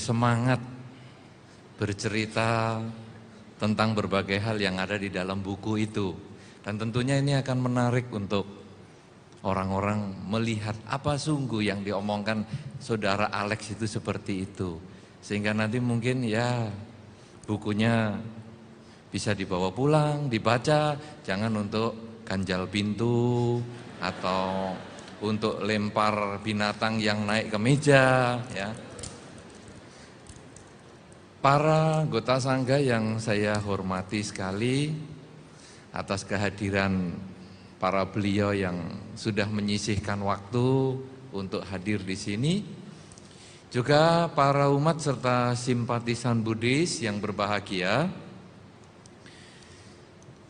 bersemangat bercerita tentang berbagai hal yang ada di dalam buku itu. Dan tentunya ini akan menarik untuk orang-orang melihat apa sungguh yang diomongkan saudara Alex itu seperti itu. Sehingga nanti mungkin ya bukunya bisa dibawa pulang, dibaca, jangan untuk ganjal pintu atau untuk lempar binatang yang naik ke meja ya. Para anggota sangga yang saya hormati sekali, atas kehadiran para beliau yang sudah menyisihkan waktu untuk hadir di sini. Juga para umat serta simpatisan Buddhis yang berbahagia.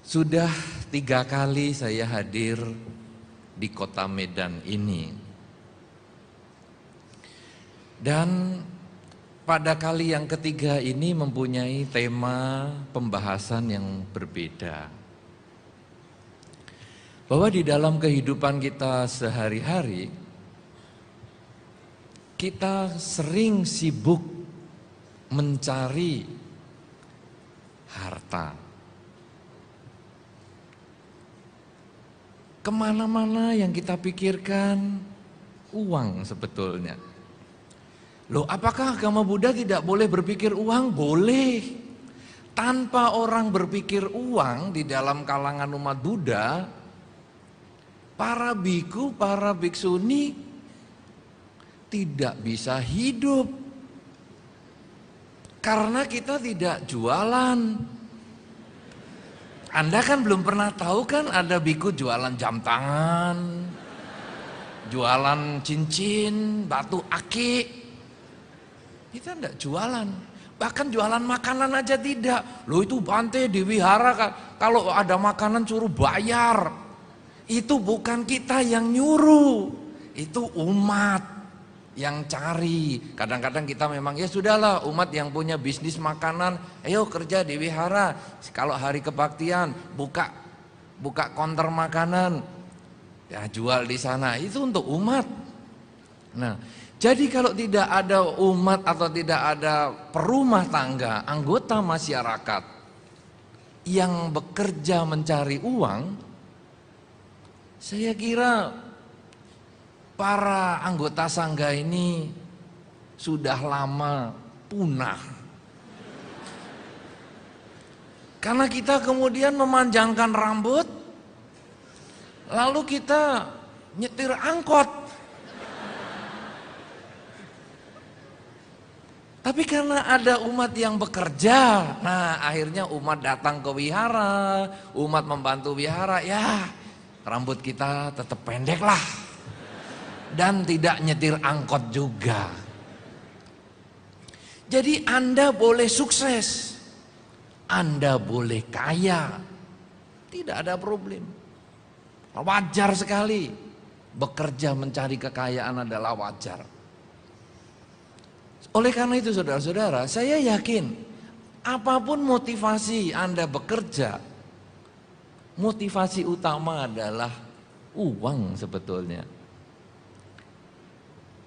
Sudah 3 kali saya hadir di kota Medan ini. Dan pada kali yang ketiga ini mempunyai tema pembahasan yang berbeda. Bahwa di dalam kehidupan kita sehari-hari, kita sering sibuk mencari harta. Kemana-mana yang kita pikirkan uang sebetulnya. Loh, apakah agama Buddha tidak boleh berpikir uang? Boleh. Tanpa orang berpikir uang di dalam kalangan umat Buddha, para biku, para biksuni tidak bisa hidup. Karena kita tidak jualan. Anda kan belum pernah tahu kan ada biku jualan jam tangan, jualan cincin, batu akik. Kita tidak jualan. Bahkan jualan makanan aja tidak. Loh, itu Bante di wihara kalau ada makanan suruh bayar. Itu bukan kita yang nyuruh, itu umat yang cari. Kadang-kadang kita memang ya sudahlah, umat yang punya bisnis makanan, ayo kerja di wihara. Kalau hari kebaktian buka konter makanan, ya jual di sana. Itu untuk umat. Nah, jadi kalau tidak ada umat atau tidak ada perumah tangga, anggota masyarakat yang bekerja mencari uang, saya kira para anggota sangga ini sudah lama punah. Karena kita kemudian memanjangkan rambut, lalu kita nyetir angkot. Tapi karena ada umat yang bekerja, nah akhirnya umat datang ke wihara, umat membantu wihara, ya rambut kita tetap pendek lah. Dan tidak nyetir angkot juga. Jadi Anda boleh sukses, Anda boleh kaya, tidak ada problem. Wajar sekali, bekerja mencari kekayaan adalah wajar. Oleh karena itu saudara-saudara, saya yakin apapun motivasi Anda bekerja, motivasi utama adalah uang sebetulnya.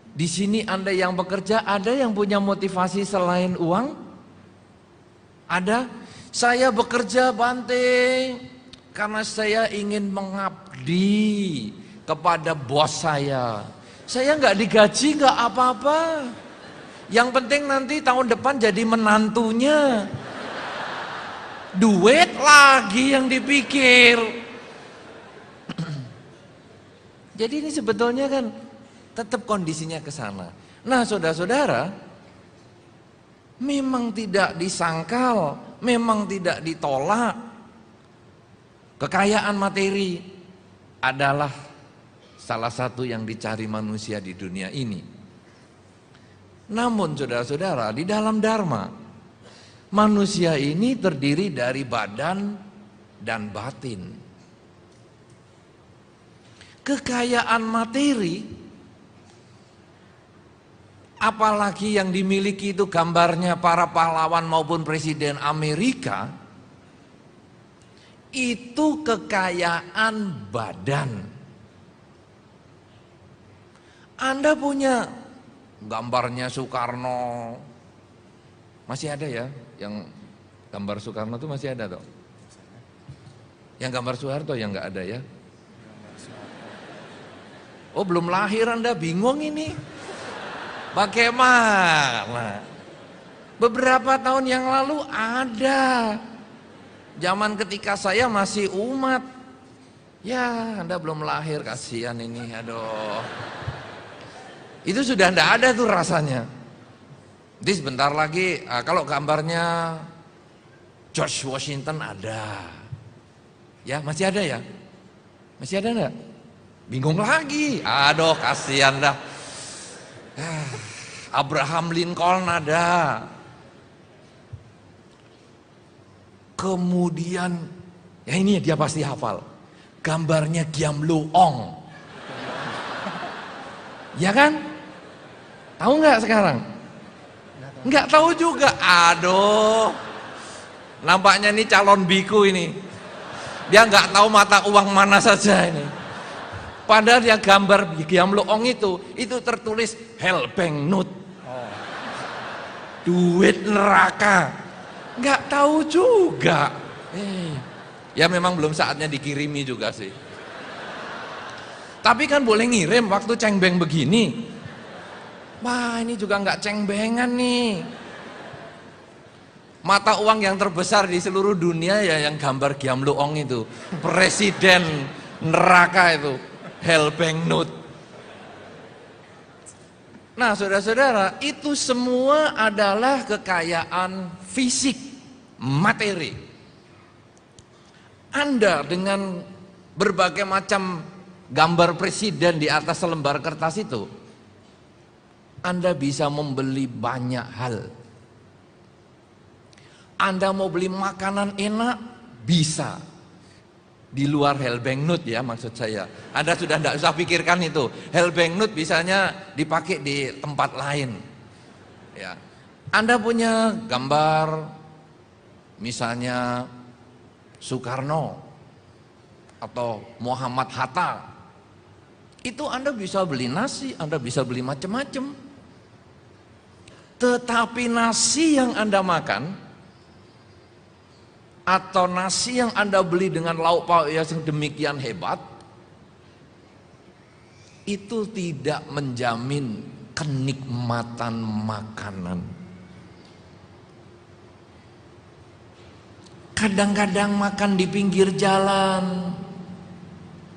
Di sini Anda yang bekerja, ada yang punya motivasi selain uang? Ada? Saya bekerja Bante karena saya ingin mengabdi kepada bos saya. Saya nggak digaji, nggak apa-apa. Yang penting nanti tahun depan jadi menantunya. Duit lagi yang dipikir. Jadi ini sebetulnya kan tetap kondisinya ke sana. Nah, saudara-saudara, memang tidak disangkal, memang tidak ditolak. Kekayaan materi adalah salah satu yang dicari manusia di dunia ini. Namun saudara-saudara, di dalam Dharma, manusia ini terdiri dari badan dan batin. Kekayaan materi, apalagi yang dimiliki itu gambarnya para pahlawan maupun presiden Amerika, itu kekayaan badan. Anda punya gambarnya Soekarno, Masih ada ya yang gambar Soekarno itu masih ada toh? Yang gambar Soeharto yang nggak ada ya? Oh belum lahir Anda bingung ini. Bagaimana? Beberapa tahun yang lalu ada. Zaman ketika saya masih umat. Ya Anda belum lahir, kasihan ini, aduh. Itu sudah tidak ada tuh rasanya. Jadi sebentar lagi kalau gambarnya George Washington ada. Ya masih ada ya? Masih ada enggak? Bingung lagi. Aduh kasihan dah. Abraham Lincoln ada. Kemudian ya ini dia pasti hafal. Gambarnya Giam Lo Ong. Ya kan? Tahu nggak sekarang? Nggak tahu juga. Aduh. Nampaknya ini calon biku ini. Dia nggak tahu mata uang mana saja ini. Padahal dia gambar Giam Lo Ong itu tertulis Hell Bank Note. Duit neraka. Nggak tahu juga. Ya memang belum saatnya dikirimi juga sih. Tapi kan boleh ngirim waktu cengbeng begini. Wah ini juga nggak cengbengan nih. Mata uang yang terbesar di seluruh dunia ya yang gambar Giam Lo Ong itu. Presiden neraka itu. Hell Bank Note. Nah saudara-saudara, itu semua adalah kekayaan fisik, materi. Anda dengan berbagai macam gambar presiden di atas selembar kertas itu, Anda bisa membeli banyak hal. Anda mau beli makanan enak, bisa. Di luar Hell Bank Note ya maksud saya. Anda sudah tidak usah pikirkan itu. Hell Bank Note bisanya dipakai di tempat lain. Ya. Anda punya gambar misalnya Soekarno atau Muhammad Hatta. Itu Anda bisa beli nasi, Anda bisa beli macam-macam. Tetapi nasi yang Anda makan atau nasi yang Anda beli dengan lauk pauk yang demikian hebat, itu tidak menjamin kenikmatan makanan. Kadang-kadang makan di pinggir jalan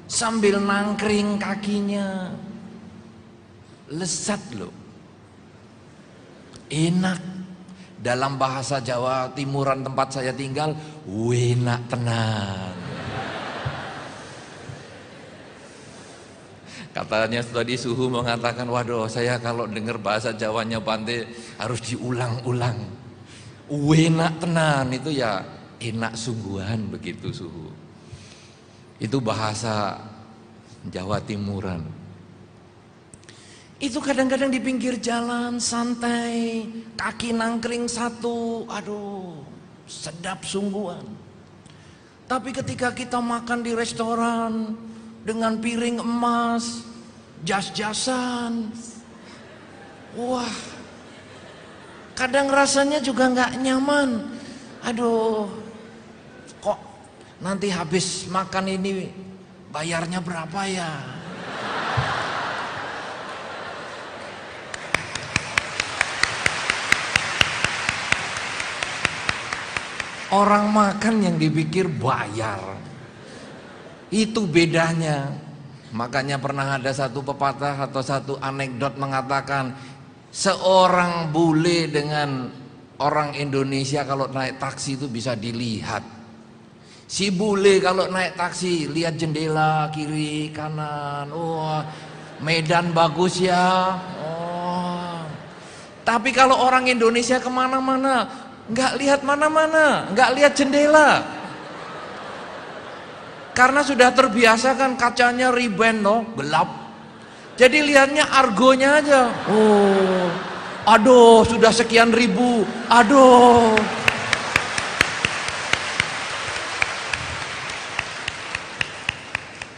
sambil nangkring kakinya, lezat loh, enak. Dalam bahasa Jawa Timuran tempat saya tinggal, enak tenan. Katanya tadi Suhu mengatakan, waduh saya kalau dengar bahasa Jawanya Bante harus diulang-ulang. Enak tenan itu ya enak sungguhan begitu Suhu. Itu bahasa Jawa Timuran. Itu kadang-kadang di pinggir jalan santai, kaki nangkring satu, aduh sedap sungguhan. Tapi ketika kita makan di restoran dengan piring emas, jas-jasan, wah kadang rasanya juga nggak nyaman. Aduh, kok nanti habis makan ini bayarnya berapa ya? Orang makan yang dipikir bayar. Itu bedanya. Makanya pernah ada satu pepatah atau satu anekdot mengatakan, seorang bule dengan orang Indonesia kalau naik taksi itu bisa dilihat. Si bule kalau naik taksi lihat jendela kiri kanan, wah medan bagus ya. Oh. Tapi kalau orang Indonesia kemana-mana nggak lihat mana-mana, nggak lihat jendela. Karena sudah terbiasa kan kacanya riben loh, gelap. Jadi lihatnya argonya aja. Oh, aduh sudah sekian ribu, aduh.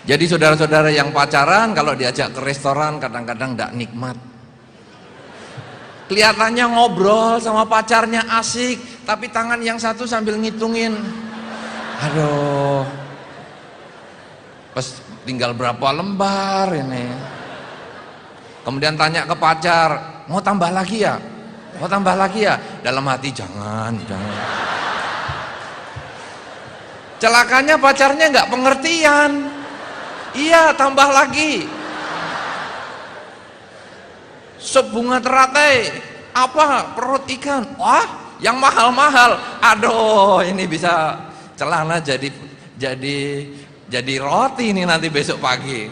Jadi saudara-saudara yang pacaran kalau diajak ke restoran kadang-kadang tidak nikmat. Kelihatannya ngobrol sama pacarnya asik, tapi tangan yang satu sambil ngitungin. Aduh, pas tinggal berapa lembar ini. Kemudian tanya ke pacar, mau tambah lagi ya? Mau tambah lagi ya? Dalam hati, jangan. Celakanya pacarnya nggak pengertian. Iya, tambah lagi. Sup bunga teratai, apa? Perut ikan. Wah, yang mahal-mahal. Aduh, ini bisa celana jadi roti ini nanti besok pagi.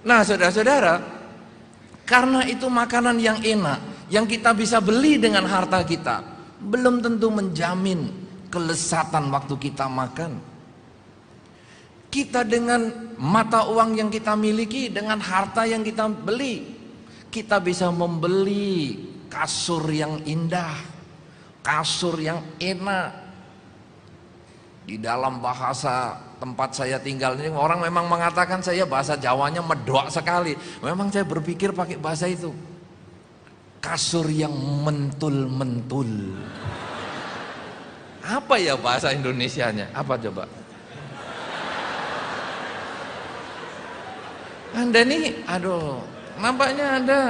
Nah, saudara-saudara, karena itu makanan yang enak, yang kita bisa beli dengan harta kita, belum tentu menjamin kelezatan waktu kita makan. Kita dengan mata uang yang kita miliki, dengan harta yang kita beli, kita bisa membeli kasur yang indah, kasur yang enak. Di dalam bahasa tempat saya tinggal ini, orang memang mengatakan saya bahasa Jawanya medok sekali. Memang saya berpikir pakai bahasa itu. Kasur yang mentul-mentul. Apa ya bahasa Indonesianya? Apa coba? Anda nih, aduh, nampaknya Anda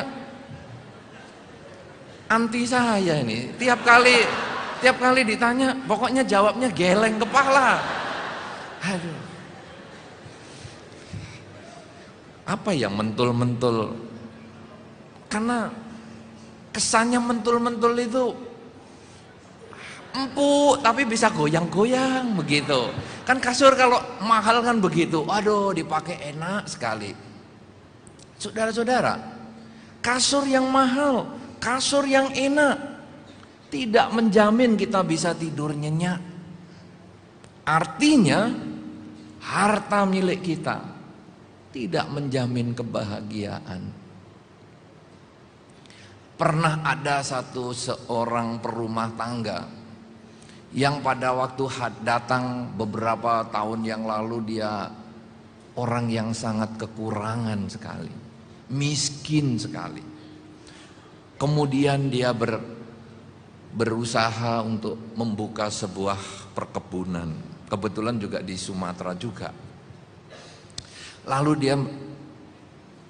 anti saya ini. Tiap kali ditanya, pokoknya jawabnya geleng kepala. Aduh. Apa yang mentul-mentul? Karena kesannya mentul-mentul itu empuk tapi bisa goyang-goyang begitu. Kan kasur kalau mahal kan begitu. Aduh, dipakai enak sekali. Saudara-saudara, kasur yang mahal, kasur yang enak tidak menjamin kita bisa tidur nyenyak. Artinya harta milik kita tidak menjamin kebahagiaan. Pernah ada seorang perumah tangga yang pada waktu datang beberapa tahun yang lalu, dia orang yang sangat kekurangan sekali, miskin sekali. Kemudian dia berusaha untuk membuka sebuah perkebunan, kebetulan juga di Sumatera juga. Lalu dia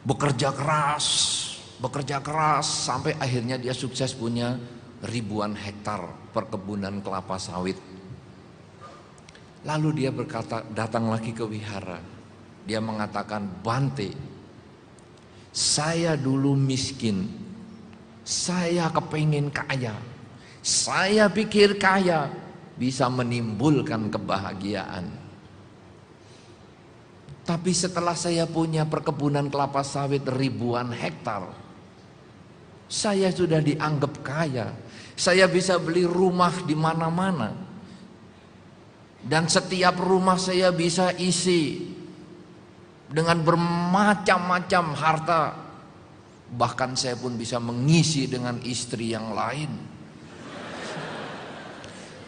bekerja keras sampai akhirnya dia sukses punya ribuan hektar perkebunan kelapa sawit. Lalu dia datang lagi ke wihara. Dia mengatakan, Bante, saya dulu miskin, saya kepingin kaya, saya pikir kaya bisa menimbulkan kebahagiaan. Tapi setelah saya punya perkebunan kelapa sawit ribuan hektar, saya sudah dianggap kaya. Saya bisa beli rumah di mana-mana, dan setiap rumah saya bisa isi dengan bermacam-macam harta. Bahkan saya pun bisa mengisi dengan istri yang lain.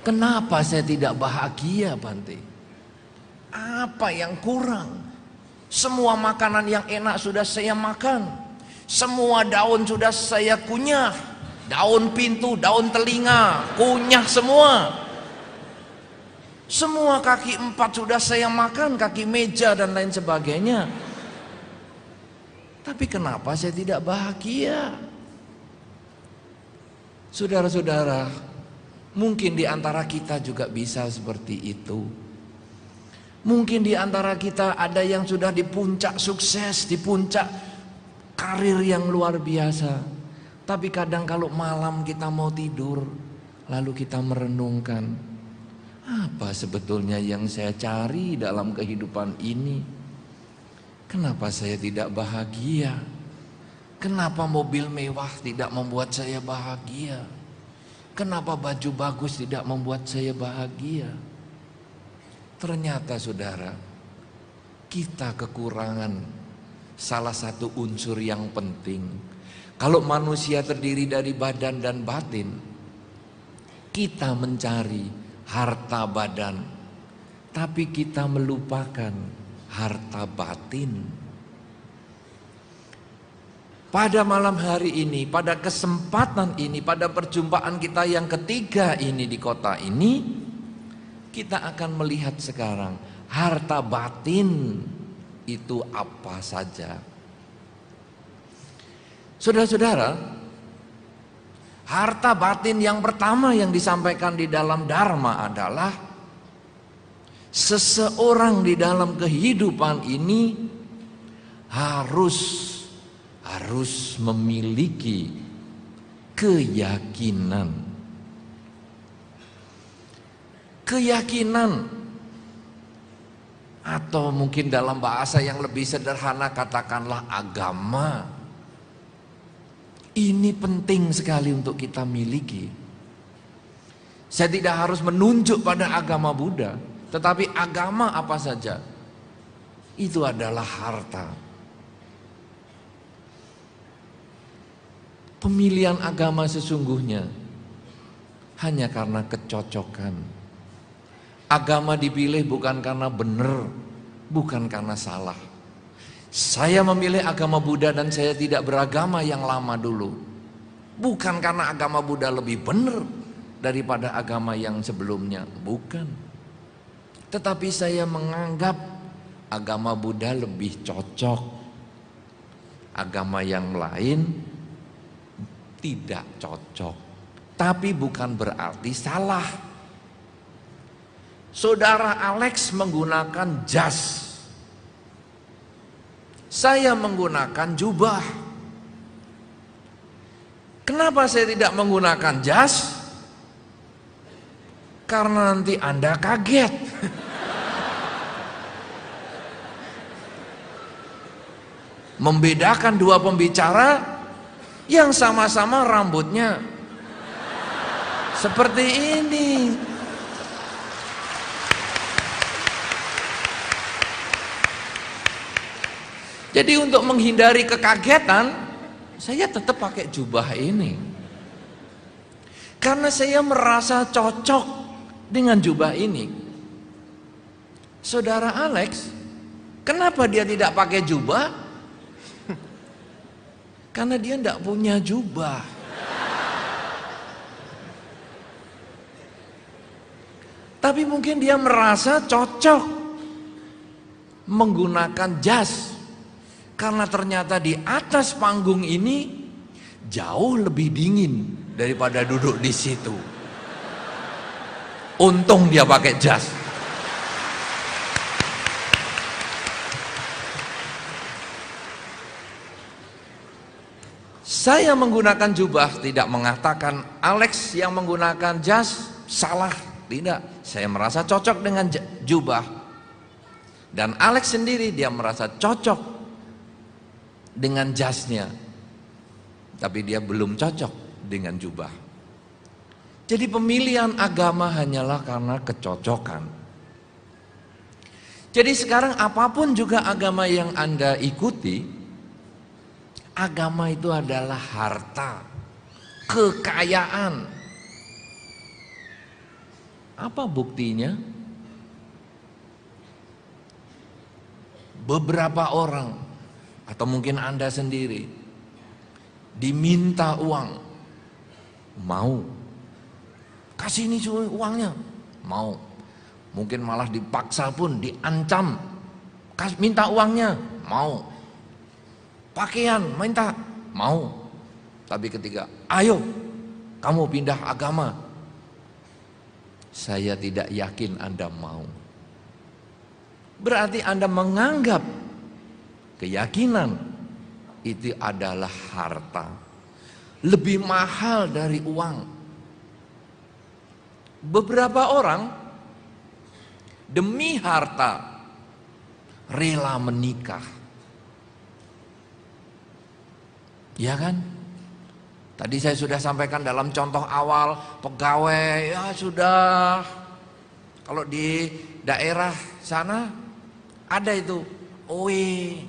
Kenapa saya tidak bahagia, Bante? Apa yang kurang? Semua makanan yang enak sudah saya makan, semua daun sudah saya kunyah, daun pintu, daun telinga, kunyah semua. Semua kaki empat sudah saya makan, kaki meja dan lain sebagainya. Tapi kenapa saya tidak bahagia? Saudara-saudara, mungkin di antara kita juga bisa seperti itu. Mungkin di antara kita ada yang sudah di puncak sukses, di puncak karir yang luar biasa. Tapi kadang kalau malam kita mau tidur, lalu kita merenungkan, apa sebetulnya yang saya cari dalam kehidupan ini? Kenapa saya tidak bahagia? Kenapa mobil mewah tidak membuat saya bahagia? Kenapa baju bagus tidak membuat saya bahagia? Ternyata saudara, kita kekurangan salah satu unsur yang penting. Kalau manusia terdiri dari badan dan batin, kita mencari harta badan, tapi kita melupakan harta batin. pada malam hari ini, pada kesempatan ini, pada perjumpaan kita yang ketiga ini di kota ini, kita akan melihat sekarang harta batin itu apa saja. Saudara-saudara, harta batin yang pertama yang disampaikan di dalam Dharma adalah seseorang di dalam kehidupan ini harus memiliki keyakinan. Keyakinan, atau mungkin dalam bahasa yang lebih sederhana katakanlah agama. Ini penting sekali untuk kita miliki. Saya tidak harus menunjuk pada agama Buddha, tetapi agama apa saja itu adalah harta. Pemilihan agama sesungguhnya hanya karena kecocokan. Agama dipilih bukan karena benar, bukan karena salah. Saya memilih agama Buddha dan saya tidak beragama yang lama dulu, bukan karena agama Buddha lebih benar daripada agama yang sebelumnya, bukan. Tetapi saya menganggap agama Buddha lebih cocok. Agama yang lain tidak cocok. Tapi bukan berarti salah. Saudara Alex menggunakan jas, saya menggunakan jubah. Kenapa saya tidak menggunakan jas? Karena nanti Anda kaget. Membedakan dua pembicara yang sama-sama rambutnya seperti ini. Jadi untuk menghindari kekagetan, saya tetap pakai jubah ini. Karena saya merasa cocok dengan jubah ini. Saudara Alex, kenapa dia tidak pakai jubah? Karena dia tidak punya jubah. Tapi mungkin dia merasa cocok menggunakan jas. Karena ternyata di atas panggung ini jauh lebih dingin daripada duduk di situ. Untung dia pakai jas. Saya menggunakan jubah tidak mengatakan Alex yang menggunakan jas salah, tidak. Saya merasa cocok dengan jubah. Dan Alex sendiri dia merasa cocok dengan jasnya, tapi dia belum cocok dengan jubah. Jadi pemilihan agama hanyalah karena kecocokan. Jadi sekarang apapun juga agama yang Anda ikuti, agama itu adalah harta, kekayaan. Apa buktinya? Beberapa orang atau mungkin Anda sendiri diminta uang, mau. Kasih ini uangnya, mau. Mungkin malah dipaksa pun, diancam, minta uangnya, mau. Pakaian, minta, mau. Tapi ketika, ayo kamu pindah agama, saya tidak yakin Anda mau. Berarti Anda menganggap keyakinan itu adalah harta, lebih mahal dari uang. Beberapa orang demi harta rela menikah, ya kan? Tadi saya sudah sampaikan dalam contoh awal, pegawai ya sudah, kalau di daerah sana ada itu OE,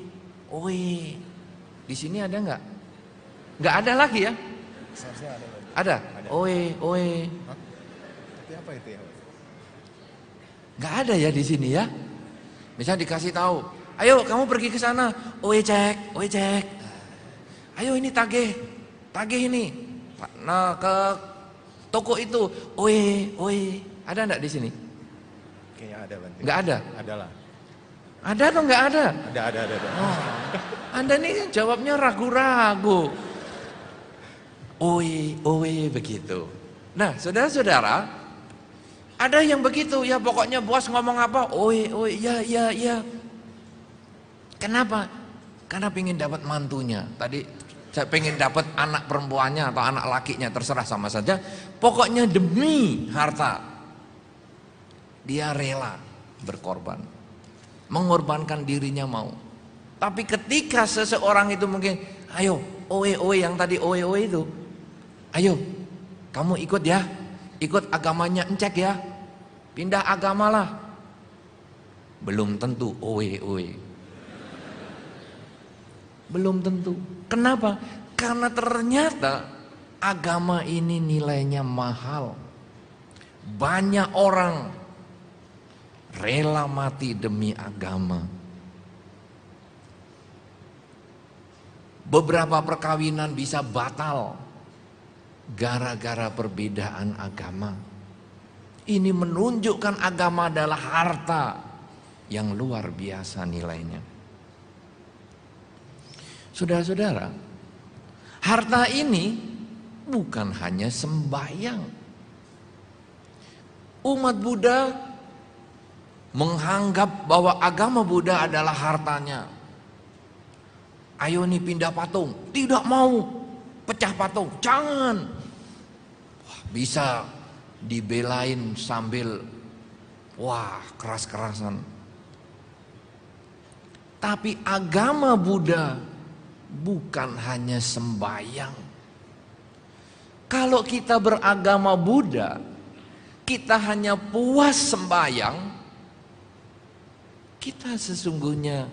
di sini ada nggak? Nggak ada lagi ya? Seharusnya ada lagi. Ada? OE. Hah? Tapi apa itu ya? Nggak ada ya di sini ya? Misalnya dikasih tahu, ayo kamu pergi ke sana, OE cek. Ayo ini tagih ini. Nah, ke toko itu. Oi. Ada enggak di sini? Kayaknya ada Bante. Enggak ada? Ada lah. Ada atau enggak ada? Ada. Oh, Anda ini jawabnya ragu-ragu. Oi, begitu. Nah, saudara-saudara, ada yang begitu, ya pokoknya bos ngomong apa, oi, ya. Kenapa? Karena pengen dapat mantunya. Tadi saya pengen dapat anak perempuannya atau anak lakinya, terserah sama saja. Pokoknya demi harta, dia rela berkorban, mengorbankan dirinya mau. Tapi ketika seseorang itu mungkin, ayo, oi yang tadi oi itu, ayo, kamu ikut ya, ikut agamanya encek ya, pindah agama lah. Belum tentu oi. Belum tentu. Kenapa? Karena ternyata agama ini nilainya mahal. Banyak orang rela mati demi agama. Beberapa perkawinan bisa batal gara-gara perbedaan agama. Ini menunjukkan agama adalah harta yang luar biasa nilainya. Saudara-saudara, harta ini bukan hanya sembahyang. Umat Buddha menganggap bahwa agama Buddha adalah hartanya. Ayo nih pindah patung, tidak mau. Pecah patung, jangan. Wah, bisa dibelain sambil keras-kerasan. Tapi agama Buddha bukan hanya sembahyang. Kalau kita beragama Buddha, kita hanya puas sembahyang, kita sesungguhnya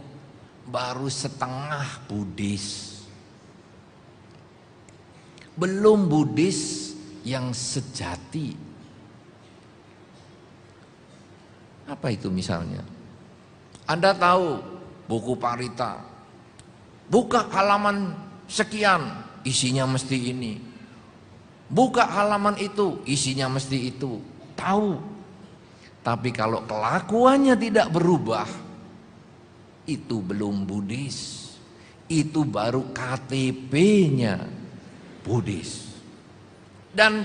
baru setengah Buddhis. Belum Buddhis yang sejati. Apa itu misalnya? Anda tahu buku Parita, buka halaman sekian, isinya mesti ini. Buka halaman itu, isinya mesti itu. Tahu. Tapi kalau kelakuannya tidak berubah, itu belum Buddhis. Itu baru KTP-nya Buddhis. Dan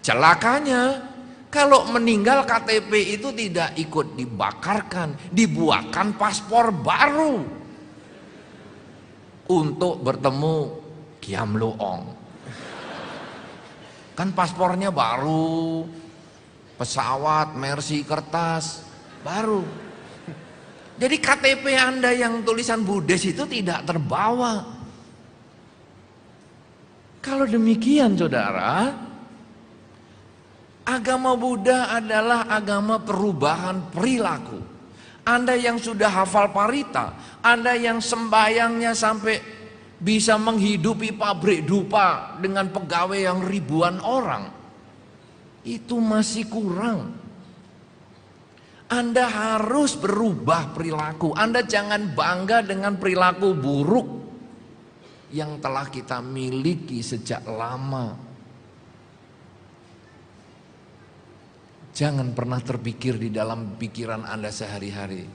celakanya, kalau meninggal KTP itu tidak ikut dibakarkan, dibuatkan paspor baru untuk bertemu Kiam Loong. Kan paspornya baru, pesawat, Mercy, kertas, baru. Jadi KTP Anda yang tulisan Buddhis itu tidak terbawa. Kalau demikian saudara, agama Buddha adalah agama perubahan perilaku. Anda yang sudah hafal Parita, Anda yang sembayangnya sampai bisa menghidupi pabrik dupa dengan pegawai yang ribuan orang, itu masih kurang. Anda harus berubah perilaku. Anda jangan bangga dengan perilaku buruk yang telah kita miliki sejak lama. Jangan pernah terpikir di dalam pikiran Anda sehari-hari,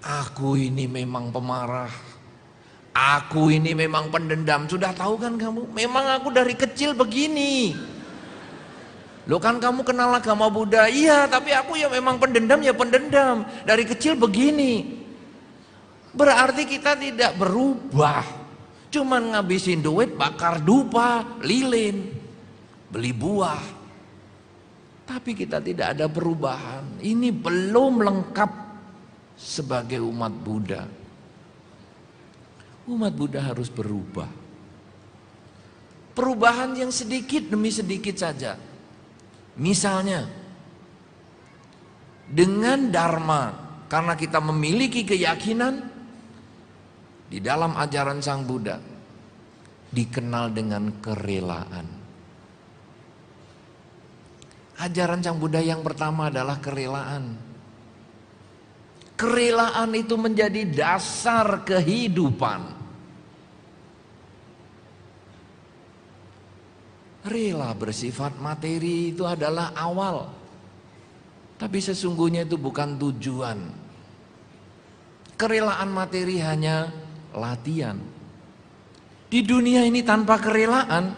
aku ini memang pemarah, aku ini memang pendendam. Sudah tahu kan kamu, memang aku dari kecil begini. Loh kan kamu kenal agama Buddha, iya tapi aku ya memang pendendam, ya pendendam. Dari kecil begini. Berarti kita tidak berubah. Cuman ngabisin duit, bakar dupa, lilin, beli buah. Tapi kita tidak ada perubahan. Ini belum lengkap sebagai umat Buddha. Umat Buddha harus berubah. Perubahan yang sedikit demi sedikit saja. Misalnya, dengan Dharma, karena kita memiliki keyakinan di dalam ajaran Sang Buddha, dikenal dengan kerelaan. Ajaran Sang Buddha yang pertama adalah kerelaan. Kerelaan itu menjadi dasar kehidupan. Rela bersifat materi itu adalah awal, tapi sesungguhnya itu bukan tujuan. Kerelaan materi hanya latihan. Di dunia ini tanpa kerelaan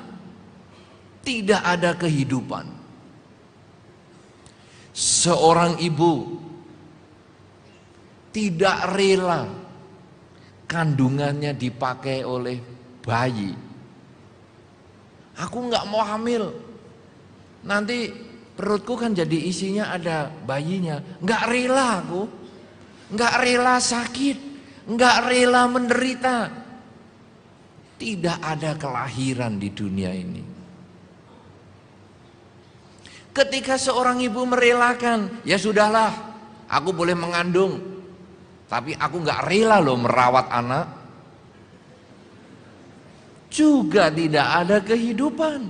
tidak ada kehidupan. Seorang ibu tidak rela kandungannya dipakai oleh bayi. Aku nggak mau hamil, nanti perutku kan jadi isinya ada bayinya. Nggak rela aku, nggak rela sakit, nggak rela menderita. Tidak ada kelahiran di dunia ini. Ketika seorang ibu merelakan, ya sudahlah, aku boleh mengandung, tapi aku nggak rela loh merawat anak, juga tidak ada kehidupan.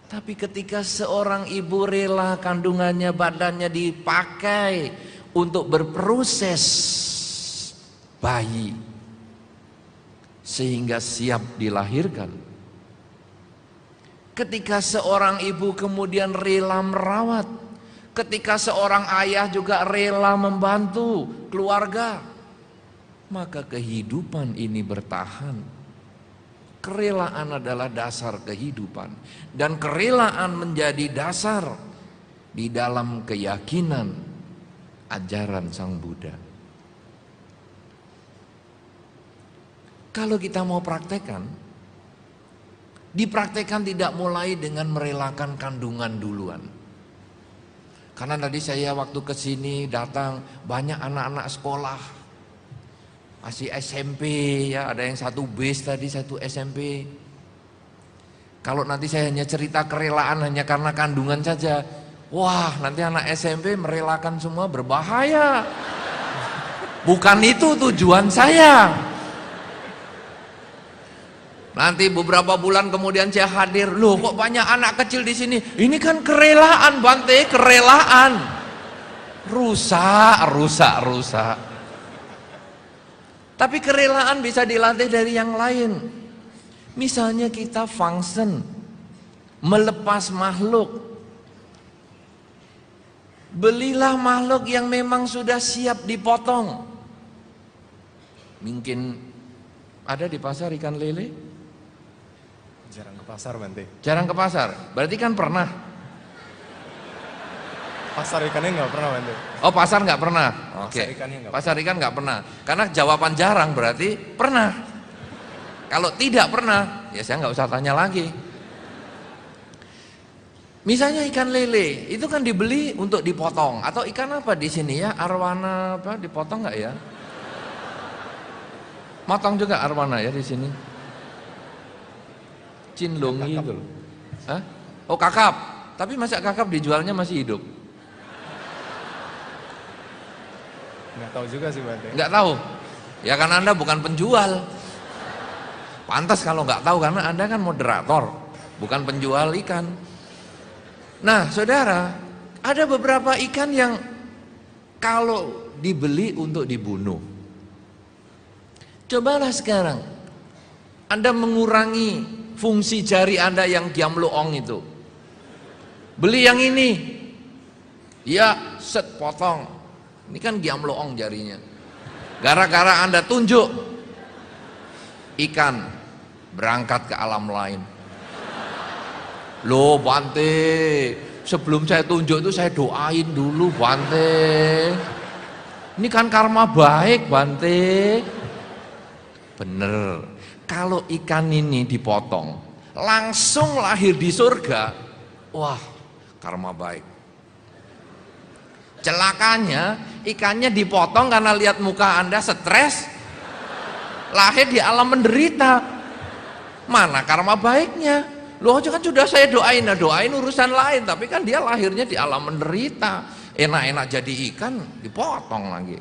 Tapi ketika seorang ibu rela kandungannya, badannya dipakai untuk berproses bayi sehingga siap dilahirkan. Ketika seorang ibu kemudian rela merawat, ketika seorang ayah juga rela membantu keluarga, maka kehidupan ini bertahan. Kerelaan adalah dasar kehidupan, dan kerelaan menjadi dasar di dalam keyakinan ajaran Sang Buddha. Kalau kita mau praktekkan, dipraktekkan tidak mulai dengan merelakan kandungan duluan. Karena tadi saya waktu kesini datang banyak anak-anak sekolah, masih SMP ya, ada yang satu base tadi, satu SMP. Kalau nanti saya hanya cerita kerelaan hanya karena kandungan saja, wah nanti anak SMP merelakan semua, berbahaya. Bukan itu tujuan saya. Nanti beberapa bulan kemudian saya hadir, loh kok banyak anak kecil di sini? Ini kan kerelaan Bante, kerelaan. Rusak. Tapi kerelaan bisa dilatih dari yang lain. Misalnya kita function, melepas makhluk. Belilah makhluk yang memang sudah siap dipotong. Mungkin ada di pasar ikan lele? Jarang ke pasar Bante. Jarang ke pasar, berarti kan pernah. Pasar ikannya nggak pernah Bante. Oh pasar nggak pernah. Oke. Pasar ikannya nggak Pasar ikan nggak pernah. Karena jawaban jarang berarti pernah. Kalau tidak pernah, ya saya nggak usah tanya lagi. Misalnya ikan lele, itu kan dibeli untuk dipotong. Atau ikan apa di sini ya? Arwana apa? Dipotong nggak ya? Motong juga arwana ya di sini. Cinlungi itu loh. Hah? Oh kakap. Tapi masa kakap dijualnya masih hidup? Nggak tahu juga sih Bante. Nggak tahu. Ya karena Anda bukan penjual. Pantas kalau nggak tahu, karena Anda kan moderator, bukan penjual ikan. Nah saudara, ada beberapa ikan yang kalau dibeli untuk dibunuh. Cobalah sekarang Anda mengurangi fungsi jari Anda yang giamloong itu. Beli yang ini, ya set potong. Ini kan giamloong jarinya. Gara-gara Anda tunjuk, ikan berangkat ke alam lain. Loh Bante, sebelum saya tunjuk itu saya doain dulu Bante. Ini kan karma baik Bante. Bener. Kalau ikan ini dipotong, langsung lahir di surga, wah karma baik. Celakanya ikannya dipotong karena lihat muka Anda stres, lahir di alam menderita. Mana karma baiknya? Loh kan sudah saya doain, nah doain urusan lain, tapi kan dia lahirnya di alam menderita. Enak-enak jadi ikan dipotong lagi.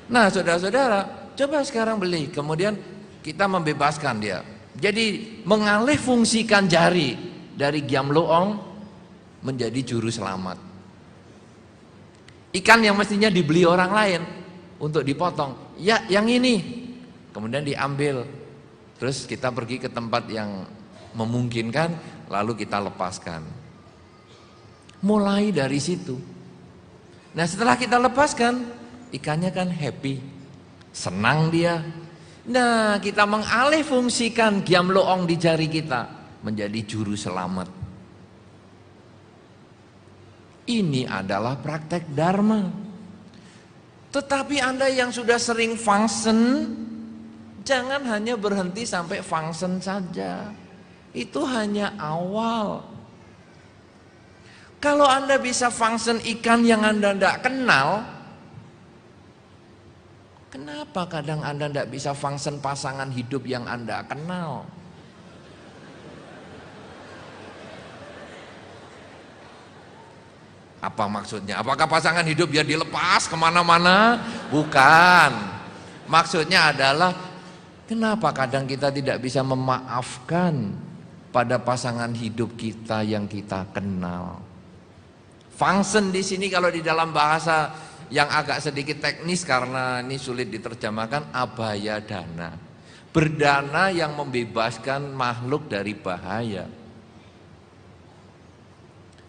Nah saudara-saudara, coba sekarang beli, kemudian kita membebaskan dia. Jadi mengalih fungsikan jari dari giamloong menjadi juru selamat. Ikan yang mestinya dibeli orang lain untuk dipotong, ya yang ini. Kemudian diambil. Terus kita pergi ke tempat yang memungkinkan, lalu kita lepaskan. Mulai dari situ. Nah setelah kita lepaskan, ikannya kan happy, senang dia. Nah kita mengalih fungsikan giam loong di jari kita menjadi juru selamat. Ini adalah praktek dharma. Tetapi Anda yang sudah sering function, jangan hanya berhenti sampai function saja. Itu hanya awal. Kalau Anda bisa function ikan yang Anda tidak kenal, kenapa kadang Anda tidak bisa function pasangan hidup yang Anda kenal? Apa maksudnya? Apakah pasangan hidup ya dilepas kemana-mana? Bukan. Maksudnya adalah kenapa kadang kita tidak bisa memaafkan pada pasangan hidup kita yang kita kenal? Function di sini kalau di dalam bahasa yang agak sedikit teknis karena ini sulit diterjemahkan, abhaya dana. Berdana yang membebaskan makhluk dari bahaya.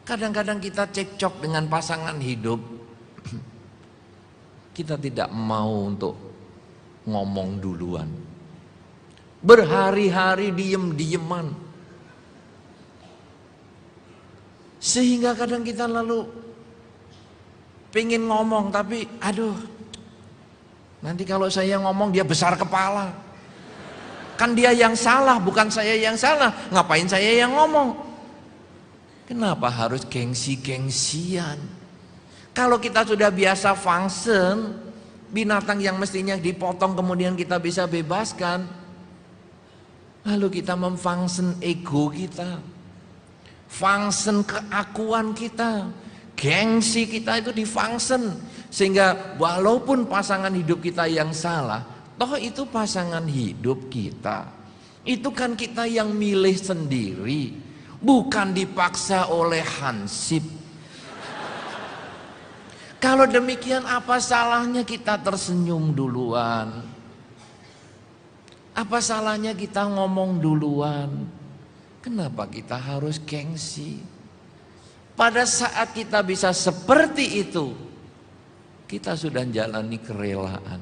Kadang-kadang kita cekcok dengan pasangan hidup, kita tidak mau untuk ngomong duluan. Berhari-hari diem-dieman. Sehingga kadang kita lalu pengen ngomong tapi aduh, nanti kalau saya ngomong dia besar kepala. Kan dia yang salah, bukan saya yang salah. Ngapain saya yang ngomong? Kenapa harus gengsi-gengsian? Kalau kita sudah biasa function, binatang yang mestinya dipotong kemudian kita bisa bebaskan, lalu kita memfunction ego kita, function keakuan kita, gengsi kita itu difunction, sehingga walaupun pasangan hidup kita yang salah, toh itu pasangan hidup kita, itu kan kita yang milih sendiri. Bukan dipaksa oleh hansip. Kalau demikian apa salahnya kita tersenyum duluan? Apa salahnya kita ngomong duluan? Kenapa kita harus gengsi? Pada saat kita bisa seperti itu, kita sudah jalani kerelaan.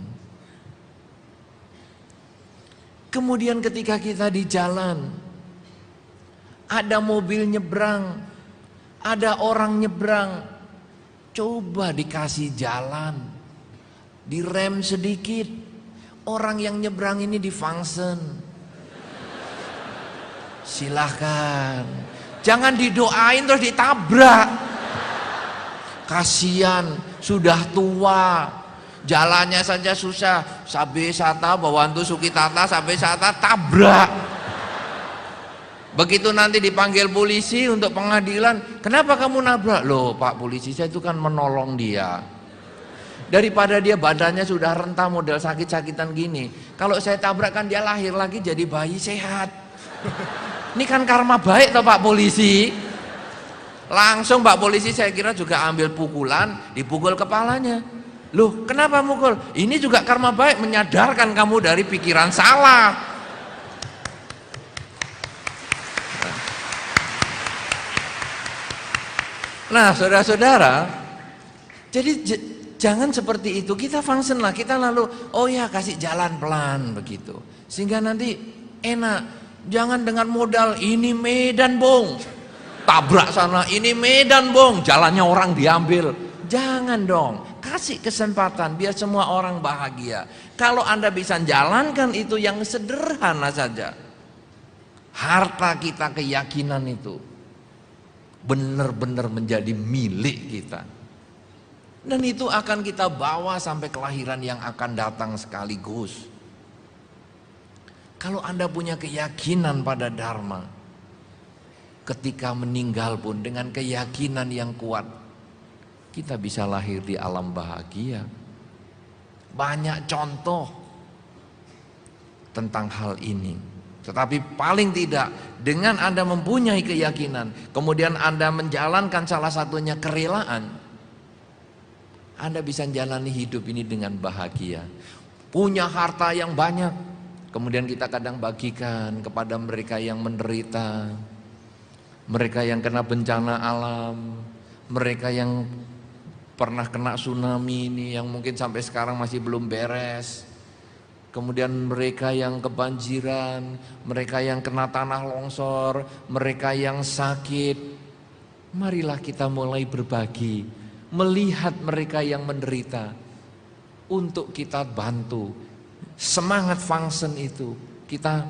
Kemudian ketika kita di jalan, ada mobil nyebrang, ada orang nyebrang, coba dikasih jalan, direm sedikit, orang yang nyebrang ini difunction. Silahkan, jangan didoain terus ditabrak. Kasihan, sudah tua, jalannya saja susah. Sabe sata bawantu sukitata, sabe sata tabrak. Begitu nanti dipanggil polisi untuk pengadilan, kenapa kamu nabrak? Loh Pak polisi, saya itu kan menolong dia. Daripada dia badannya sudah renta model sakit-sakitan gini, kalau saya tabrak kan dia lahir lagi jadi bayi sehat. Ini kan karma baik toh Pak polisi. Langsung Pak polisi saya kira juga ambil pukulan, dipukul kepalanya. Loh kenapa mukul? Ini juga karma baik, menyadarkan kamu dari pikiran salah. Nah saudara-saudara, jadi jangan seperti itu. Kita function lah, kita lalu oh ya kasih jalan pelan begitu, sehingga nanti enak. Jangan dengan modal ini Medan Bong, tabrak sana, ini Medan Bong, jalannya orang diambil. Jangan dong, kasih kesempatan biar semua orang bahagia. Kalau Anda bisa jalankan itu yang sederhana saja, harta kita, keyakinan itu benar-benar menjadi milik kita. Dan itu akan kita bawa sampai kelahiran yang akan datang sekaligus. Kalau Anda punya keyakinan pada Dharma, ketika meninggal pun dengan keyakinan yang kuat, kita bisa lahir di alam bahagia. Banyak contoh tentang hal ini. Tetapi paling tidak dengan Anda mempunyai keyakinan, kemudian Anda menjalankan salah satunya kerelaan, Anda bisa jalani hidup ini dengan bahagia. Punya harta yang banyak, Kemudian kita kadang bagikan kepada mereka yang menderita, mereka yang kena bencana alam, mereka yang pernah kena tsunami ini yang mungkin sampai sekarang masih belum beres. Kemudian mereka yang kebanjiran, mereka yang kena tanah longsor, mereka yang sakit. Marilah kita mulai berbagi, melihat mereka yang menderita, untuk kita bantu. Semangat function itu kita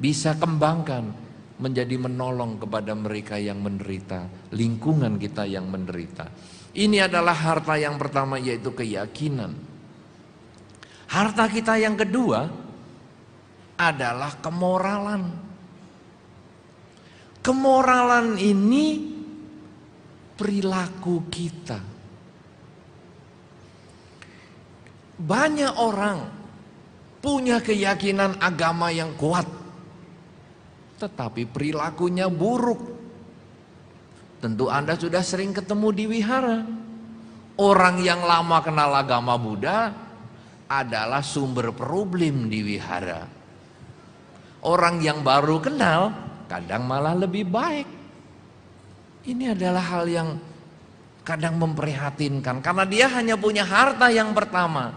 bisa kembangkan menjadi menolong kepada mereka yang menderita, lingkungan kita yang menderita. Ini adalah harta yang pertama, yaitu keyakinan. Harta kita yang kedua adalah kemoralan. Kemoralan ini perilaku kita. Banyak orang punya keyakinan agama yang kuat, tetapi perilakunya buruk. Tentu Anda sudah sering ketemu di wihara. Orang yang lama kenal agama Buddha adalah sumber problem di wihara. Orang yang baru kenal kadang malah lebih baik. Ini adalah hal yang kadang memprihatinkan, karena dia hanya punya harta yang pertama,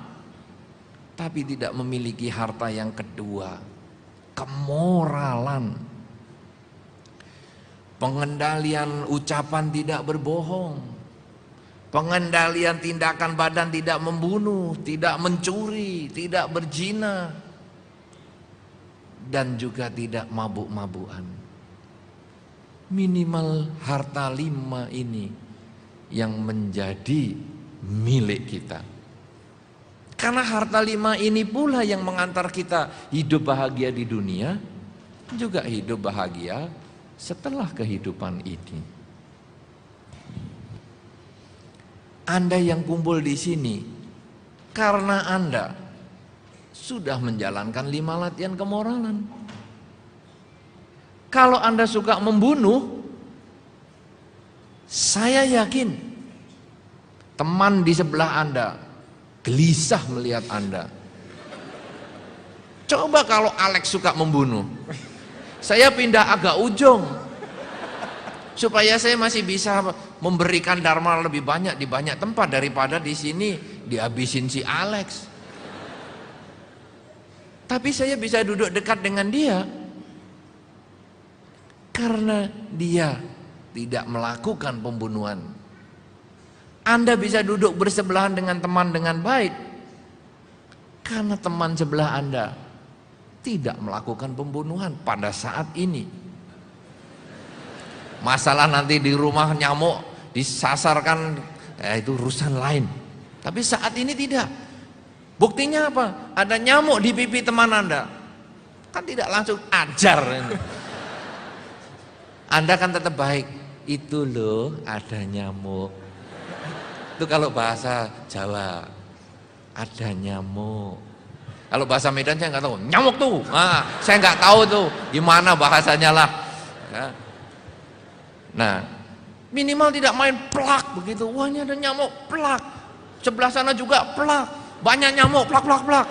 tapi tidak memiliki harta yang kedua, kemoralan. Pengendalian ucapan tidak berbohong, pengendalian tindakan badan tidak membunuh, tidak mencuri, tidak berzina, dan juga tidak mabuk-mabukan. Minimal harta 5 ini yang menjadi milik kita. Karena harta 5 ini pula yang mengantar kita hidup bahagia di dunia, juga hidup bahagia setelah kehidupan ini. Anda yang kumpul di sini karena Anda sudah menjalankan 5 latihan kemoralan. Kalau Anda suka membunuh, saya yakin teman di sebelah Anda gelisah melihat Anda. Coba kalau Alex suka membunuh, saya pindah agak ujung supaya saya masih bisa memberikan dharma lebih banyak di banyak tempat daripada di sini dihabisin si Alex. Tapi saya bisa duduk dekat dengan dia karena dia tidak melakukan pembunuhan. Anda bisa duduk bersebelahan dengan teman dengan baik karena teman sebelah Anda tidak melakukan pembunuhan pada saat ini. Masalah nanti di rumah nyamuk disasarkan, itu urusan lain. Tapi saat ini tidak. Buktinya apa? Ada nyamuk di pipi teman Anda, kan tidak langsung ajar. Anda kan tetap baik. Itu loh ada nyamuk. Itu kalau bahasa Jawa, ada nyamuk. Kalau bahasa Medan saya nggak tahu. Nyamuk tuh, saya nggak tahu tuh gimana bahasanya lah. Ya. Nah, minimal tidak main plak begitu. Wah, ini ada nyamuk, plak. Sebelah sana juga plak. Banyak nyamuk, plak plak plak.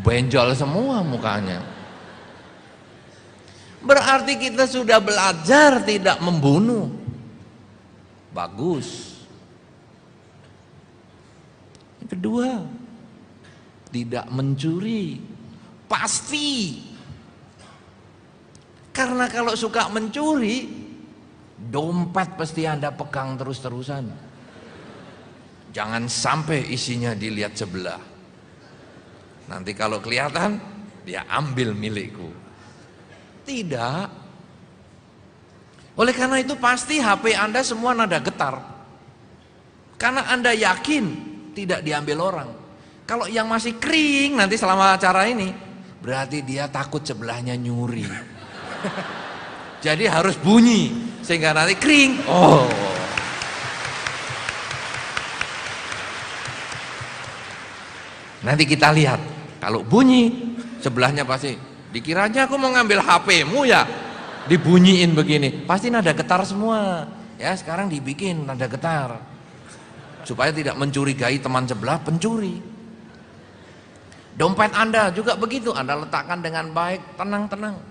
Benjol semua mukanya. Berarti kita sudah belajar tidak membunuh. Bagus. Yang kedua, tidak mencuri. Pasti. Karena kalau suka mencuri, dompet pasti Anda pegang terus-terusan. Jangan sampai isinya dilihat sebelah. Nanti kalau kelihatan, dia ambil milikku. Tidak. Oleh karena itu pasti HP Anda semua nada getar. Karena Anda yakin tidak diambil orang. Kalau yang masih kering nanti selama acara ini, berarti dia takut sebelahnya nyuri. Jadi harus bunyi sehingga nanti kering. Oh. Nanti kita lihat kalau bunyi sebelahnya pasti dikiranya aku mau ngambil HP-mu ya. Dibunyiin begini, pasti nada getar semua. Ya, sekarang dibikin nada getar supaya tidak mencurigai teman sebelah pencuri. Dompet Anda juga begitu, Anda letakkan dengan baik, tenang-tenang.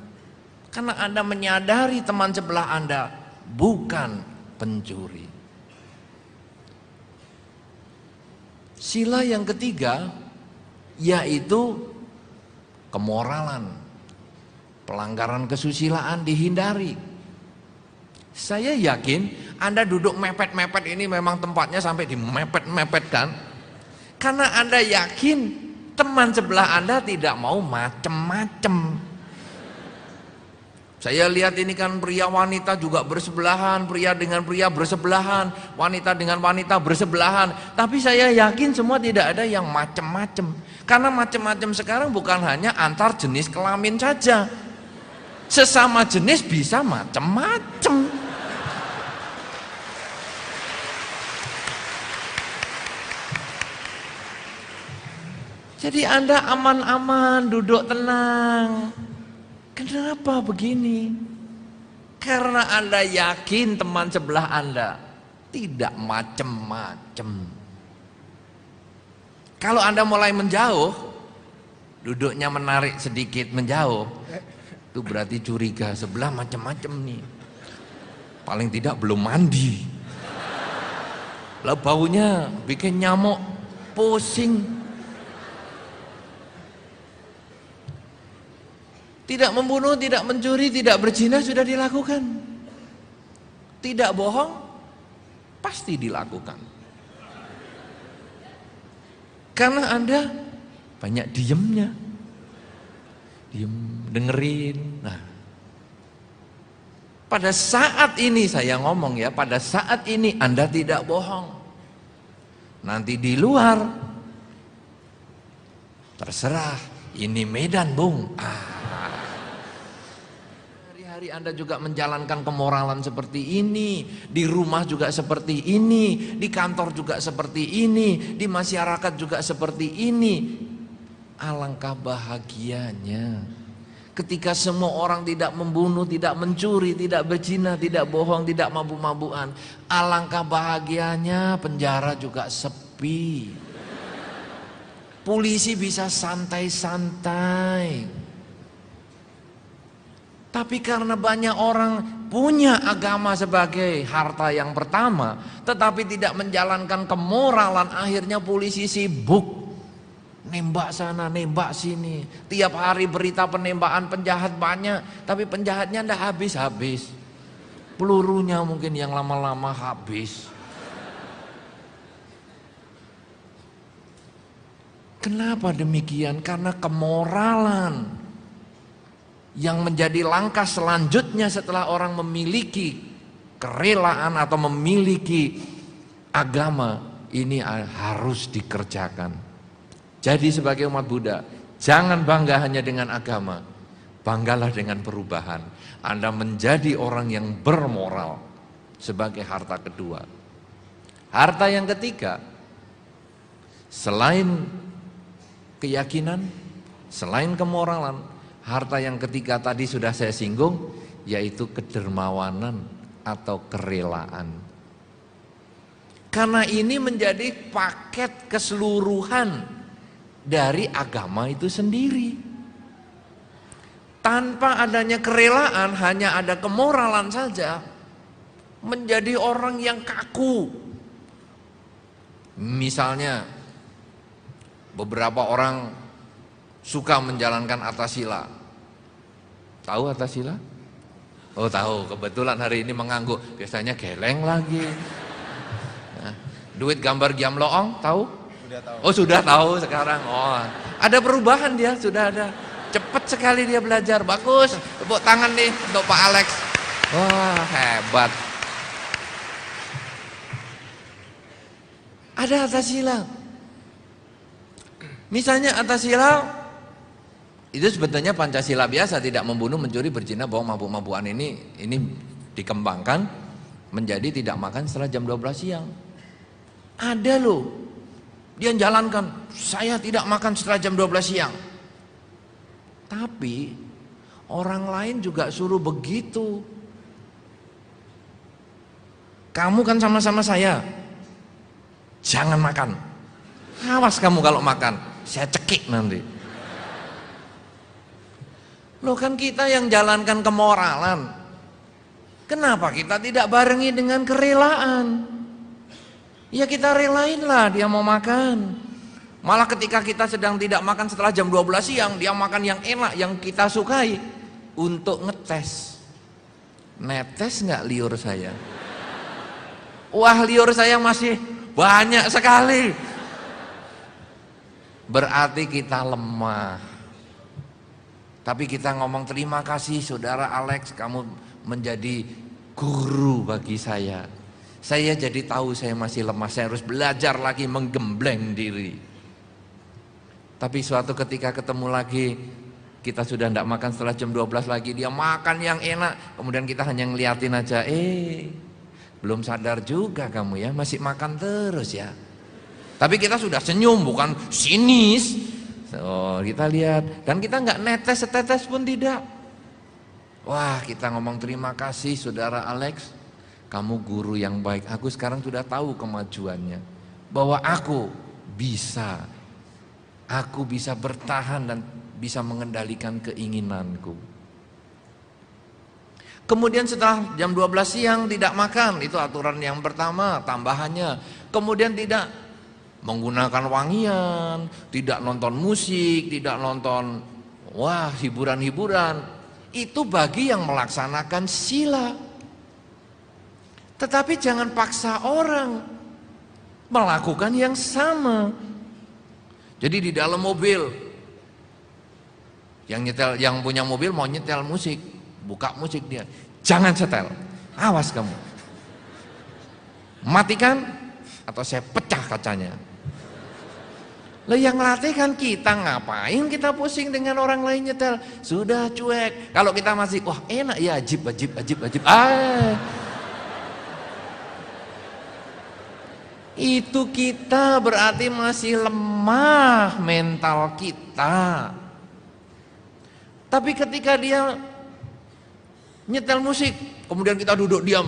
Karena Anda menyadari teman sebelah Anda bukan pencuri. Sila yang ketiga yaitu kemoralan. Pelanggaran kesusilaan dihindari. Saya yakin Anda duduk mepet-mepet ini memang tempatnya sampai dimepet-mepet kan? Karena Anda yakin teman sebelah Anda tidak mau macem-macem. Saya lihat ini kan pria wanita juga bersebelahan, pria dengan pria bersebelahan, wanita dengan wanita bersebelahan. Tapi saya yakin semua tidak ada yang macem-macem. Karena macem-macem sekarang bukan hanya antar jenis kelamin saja. Sesama jenis bisa macem-macem. Jadi Anda aman-aman, duduk tenang. Kenapa begini? Karena Anda yakin teman sebelah Anda tidak macem-macem. Kalau Anda mulai menjauh, duduknya menarik sedikit menjauh, itu berarti curiga sebelah macem-macem nih. Paling tidak belum mandi. Lah baunya bikin nyamuk pusing. Tidak membunuh, tidak mencuri, tidak berzina sudah dilakukan. Tidak bohong, pasti dilakukan. Karena Anda banyak diemnya. Diem, dengerin. Nah, pada saat ini saya ngomong ya, pada saat ini Anda tidak bohong. Nanti di luar, terserah, ini Medan Bung. Hari Anda juga menjalankan kemoralan seperti ini, di rumah juga seperti ini, di kantor juga seperti ini, di masyarakat juga seperti ini. Alangkah bahagianya ketika semua orang tidak membunuh, tidak mencuri, tidak berzina, tidak bohong, tidak mabuk-mabukan. Alangkah bahagianya penjara juga sepi. Polisi bisa santai-santai. Tapi karena banyak orang punya agama sebagai harta yang pertama, tetapi tidak menjalankan kemoralan, akhirnya polisi sibuk. Nembak sana, nembak sini. Tiap hari berita penembakan penjahat banyak, tapi penjahatnya tidak habis-habis. Pelurunya mungkin yang lama-lama habis. Kenapa demikian? Karena kemoralan yang menjadi langkah selanjutnya setelah orang memiliki kerelaan atau memiliki agama, ini harus dikerjakan. Jadi sebagai umat Buddha, jangan bangga hanya dengan agama, banggalah dengan perubahan. Anda menjadi orang yang bermoral sebagai harta kedua. Harta yang ketiga, selain keyakinan, selain kemoralan, harta yang ketiga tadi sudah saya singgung, yaitu kedermawanan atau kerelaan. Karena ini menjadi paket keseluruhan dari agama itu sendiri. Tanpa adanya kerelaan, hanya ada kemoralan saja, menjadi orang yang kaku. Misalnya, beberapa orang suka menjalankan atasila. Tahu atasila? Oh tahu, kebetulan hari ini mengangguk. Biasanya geleng lagi. Nah, duit gambar giamloong, tahu? Sudah tahu. Oh sudah tahu sekarang. Oh, ada perubahan dia, sudah ada. Cepat sekali dia belajar, bagus. Tepuk tangan nih untuk Pak Alex. Wah hebat. Ada atasila. Misalnya atasila itu sebetulnya Pancasila biasa, tidak membunuh, mencuri, berzina, bohong, mabuk-mabukan ini dikembangkan menjadi tidak makan setelah jam 12 siang. Ada loh, dia jalankan, saya tidak makan setelah jam 12 siang. Tapi orang lain juga suruh begitu. Kamu kan sama-sama saya, jangan makan. Awas kamu kalau makan, saya cekik nanti. Loh kan kita yang jalankan kemoralan. Kenapa kita tidak barengi dengan kerelaan? Ya kita relainlah dia mau makan. Malah ketika kita sedang tidak makan setelah jam 12 siang, dia makan yang enak, yang kita sukai. Untuk ngetes. Netes nggak liur saya? Wah, liur saya masih banyak sekali. Berarti kita lemah. Tapi kita ngomong terima kasih saudara Alex, kamu menjadi guru bagi saya. Saya jadi tahu saya masih lemah, saya harus belajar lagi menggembleng diri. Tapi suatu ketika ketemu lagi, kita sudah tidak makan setelah jam 12 lagi, dia makan yang enak, kemudian kita hanya ngeliatin aja, belum sadar juga kamu ya, masih makan terus ya. Tapi kita sudah senyum, bukan sinis. Kita lihat, dan kita nggak netes setetes pun tidak. Wah, kita ngomong terima kasih saudara Alex, kamu guru yang baik. Aku sekarang sudah tahu kemajuannya, bahwa aku bisa bertahan dan bisa mengendalikan keinginanku. Kemudian setelah jam 12 siang tidak makan, itu aturan yang pertama, tambahannya. Kemudian tidak menggunakan wangian, tidak nonton musik, tidak nonton hiburan-hiburan. Itu bagi yang melaksanakan sila. Tetapi jangan paksa orang melakukan yang sama. Jadi di dalam mobil, yang punya mobil mau nyetel musik, buka musik dia, jangan setel, awas kamu, matikan atau saya pecah kacanya. Lah yang ngelatih kan kita, ngapain kita pusing dengan orang lain nyetel? Sudah cuek. Kalau kita masih wah enak ya, ajib. Itu kita berarti masih lemah mental kita. Tapi ketika dia nyetel musik, kemudian kita duduk diam.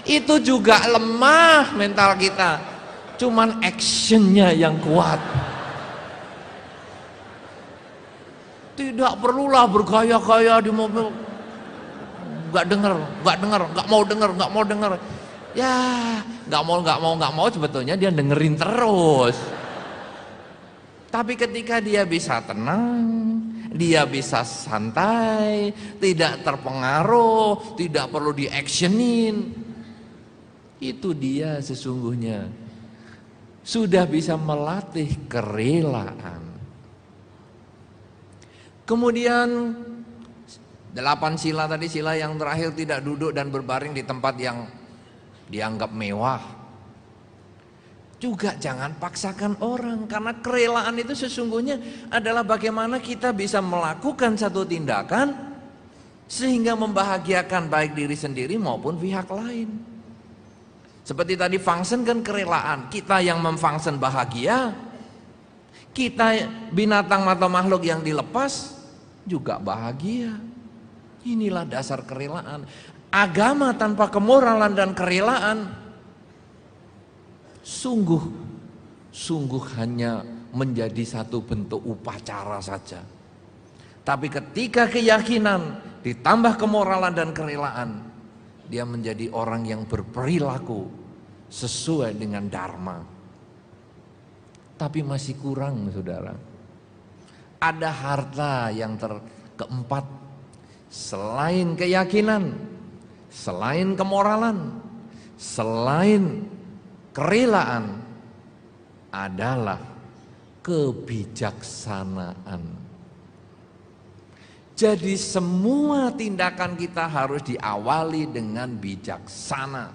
Itu juga lemah mental kita. Cuman actionnya yang kuat. Tidak perlulah bergaya-gaya di mobil. Nggak mau denger. Ya, nggak mau sebetulnya dia dengerin terus. Tapi ketika dia bisa tenang, dia bisa santai, tidak terpengaruh, tidak perlu di-actionin, itu dia sesungguhnya sudah bisa melatih kerelaan. Kemudian 8 sila tadi, sila yang terakhir tidak duduk dan berbaring di tempat yang dianggap mewah. Juga jangan paksakan orang, karena kerelaan itu sesungguhnya adalah bagaimana kita bisa melakukan satu tindakan sehingga membahagiakan baik diri sendiri maupun pihak lain. Seperti tadi function kan kerelaan, kita yang memfunction bahagia, kita binatang atau makhluk yang dilepas juga bahagia. Inilah dasar kerelaan. Agama tanpa kemoralan dan kerelaan sungguh hanya menjadi satu bentuk upacara saja. Tapi ketika keyakinan ditambah kemoralan dan kerelaan, dia menjadi orang yang berperilaku sesuai dengan dharma. Tapi masih kurang, saudara. Ada harta yang keempat, selain keyakinan, selain kemoralan, selain kerelaan, adalah kebijaksanaan. Jadi semua tindakan kita harus diawali dengan bijaksana.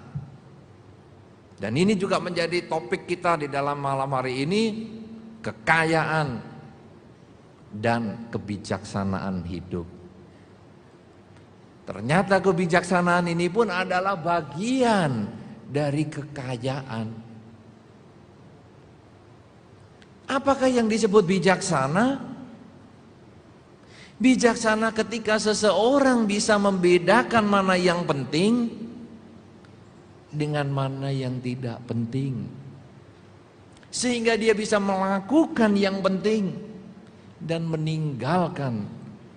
Dan ini juga menjadi topik kita di dalam malam hari ini, kekayaan dan kebijaksanaan hidup. Ternyata kebijaksanaan ini pun adalah bagian dari kekayaan. Apakah yang disebut bijaksana? Bijaksana ketika seseorang bisa membedakan mana yang penting dengan mana yang tidak penting. Sehingga dia bisa melakukan yang penting dan meninggalkan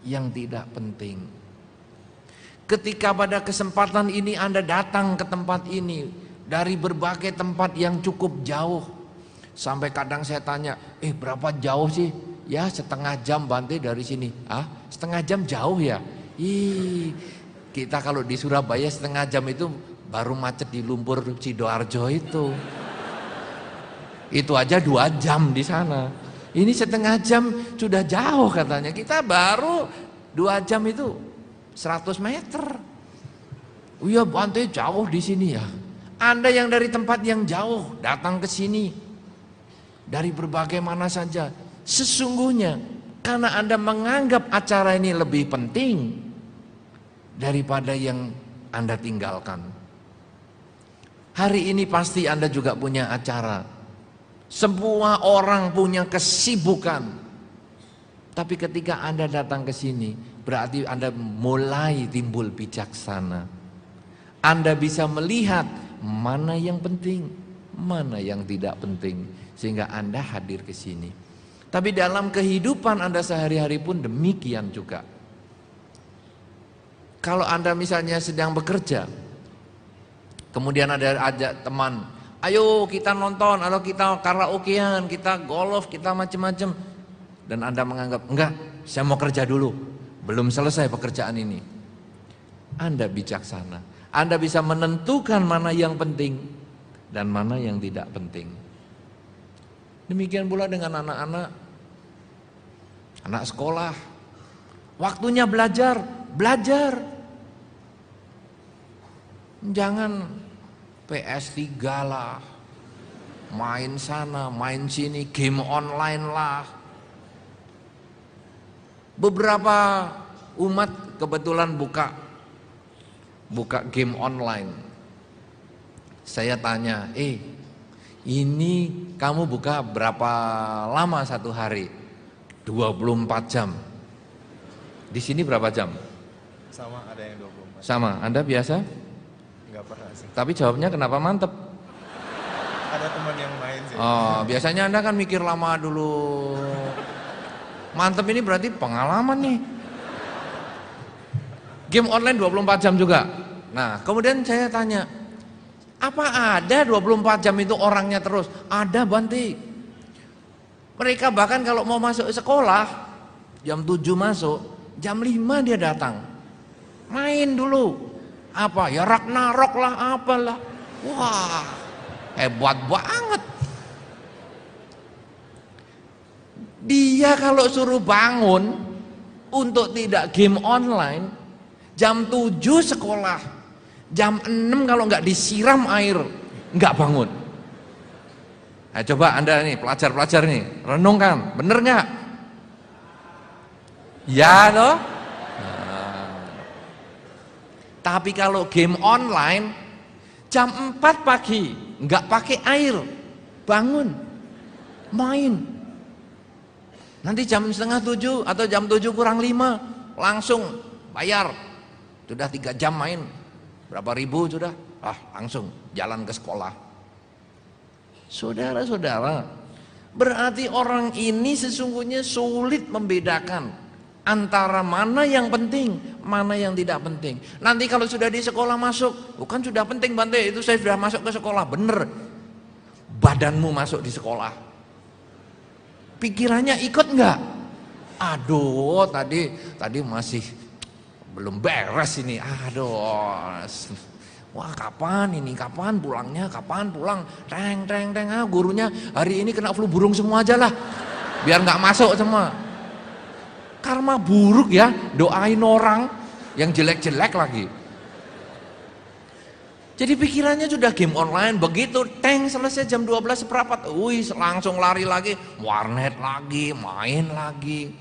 yang tidak penting. Ketika pada kesempatan ini Anda datang ke tempat ini dari berbagai tempat yang cukup jauh, sampai kadang saya tanya, berapa jauh sih? Ya setengah jam Bante dari sini. Setengah jam jauh ya? Kita kalau di Surabaya setengah jam itu baru macet di Lumpur Sidoarjo itu. Itu aja 2 jam di sana. Ini setengah jam sudah jauh katanya. Kita baru 2 jam itu 100 meter. Oh iya Bante jauh di sini ya. Anda yang dari tempat yang jauh datang ke sini dari berbagai mana saja, sesungguhnya karena Anda menganggap acara ini lebih penting daripada yang Anda tinggalkan. Hari ini pasti Anda juga punya acara. Semua orang punya kesibukan. Tapi ketika Anda datang ke sini, berarti Anda mulai timbul bijaksana. Anda bisa melihat mana yang penting, mana yang tidak penting, sehingga Anda hadir ke sini. Tapi dalam kehidupan Anda sehari-hari pun demikian juga. Kalau Anda misalnya sedang bekerja, kemudian ada ajak teman, ayo kita nonton, atau kita karaokean, kita golf, kita macam-macam, dan Anda menganggap, enggak, saya mau kerja dulu, belum selesai pekerjaan ini. Anda bijaksana. Anda bisa menentukan mana yang penting dan mana yang tidak penting. Demikian pula dengan anak-anak, anak sekolah. Waktunya belajar. Jangan PS3 lah, main sana, main sini, game online lah. Beberapa umat kebetulan buka game online. Saya tanya, ini kamu buka berapa lama satu hari? 24 jam. Di sini berapa jam? Sama, ada yang 24. Sama, Anda biasa? Enggak pernah sih. Tapi jawabnya kenapa mantep? Ada teman yang main sih. Oh, biasanya Anda kan mikir lama dulu. Mantep ini berarti pengalaman nih. Game online 24 jam juga. Nah, kemudian saya tanya, apa ada 24 jam itu orangnya terus? Ada Bante. Mereka bahkan kalau mau masuk sekolah, jam 7 masuk, jam 5 dia datang. Main dulu. Apa? Ya Ragnarok lah, apalah. Wah, hebat banget. Dia kalau suruh bangun untuk tidak game online, jam 7 sekolah, jam 6 kalau nggak disiram air, nggak bangun. Nah, coba Anda nih, pelajar-pelajar nih, renungkan, bener nggak? Ya loh. Nah. Tapi kalau game online, jam 4 pagi, nggak pakai air, bangun, main. Nanti jam setengah 7 atau jam 7 kurang 5 langsung bayar. Sudah 3 jam main, berapa ribu sudah? Langsung jalan ke sekolah. Saudara-saudara, berarti orang ini sesungguhnya sulit membedakan antara mana yang penting, mana yang tidak penting. Nanti kalau sudah di sekolah masuk, bukan sudah penting Bante, itu saya sudah masuk ke sekolah, bener. Badanmu masuk di sekolah. Pikirannya ikut enggak? Aduh, tadi masih belum beres ini. Aduh. Wah, kapan ini? Kapan pulangnya? Kapan pulang? Teng. Gurunya hari ini kena flu burung semua aja lah. Biar enggak masuk semua. Karma buruk ya, doain orang yang jelek-jelek lagi. Jadi pikirannya sudah game online, begitu selesai jam 12 seperempat, langsung lari lagi, warnet lagi, main lagi.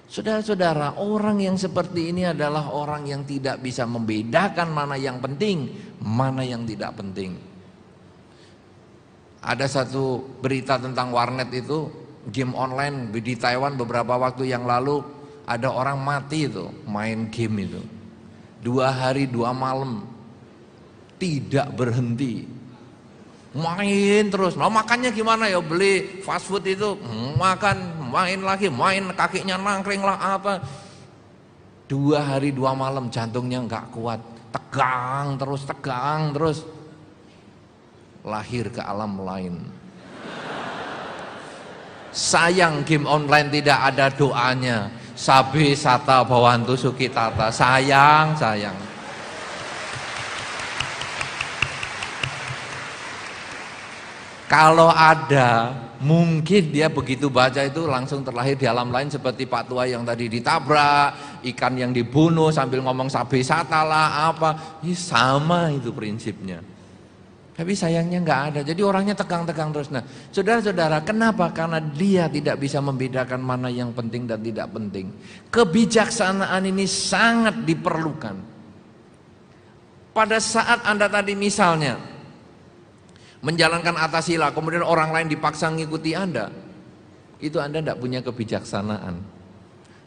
Saudara-saudara, orang yang seperti ini adalah orang yang tidak bisa membedakan mana yang penting, mana yang tidak penting. Ada satu berita tentang warnet itu, game online di Taiwan beberapa waktu yang lalu, ada orang mati itu, main game itu. 2 hari 2 malam. Tidak berhenti. main terus. Nah, makannya gimana ya? Beli fast food itu, makan, main lagi, main, kakinya nangkring lah apa. 2 hari 2 malam jantungnya nggak kuat, tegang terus, lahir ke alam lain. Sayang game online tidak ada doanya. Sabe sata bawantu sukitata. Sayang. Kalau ada, mungkin dia begitu baca itu langsung terlahir di alam lain seperti Pak Tua yang tadi ditabrak, ikan yang dibunuh sambil ngomong sabe sata lah apa. Sama itu prinsipnya. Tapi sayangnya nggak ada. Jadi orangnya tegang-tegang terus. Nah, saudara-saudara, kenapa? Karena dia tidak bisa membedakan mana yang penting dan tidak penting. Kebijaksanaan ini sangat diperlukan. Pada saat Anda tadi misalnya menjalankan atasila, kemudian orang lain dipaksa ngikuti Anda, itu Anda tidak punya kebijaksanaan.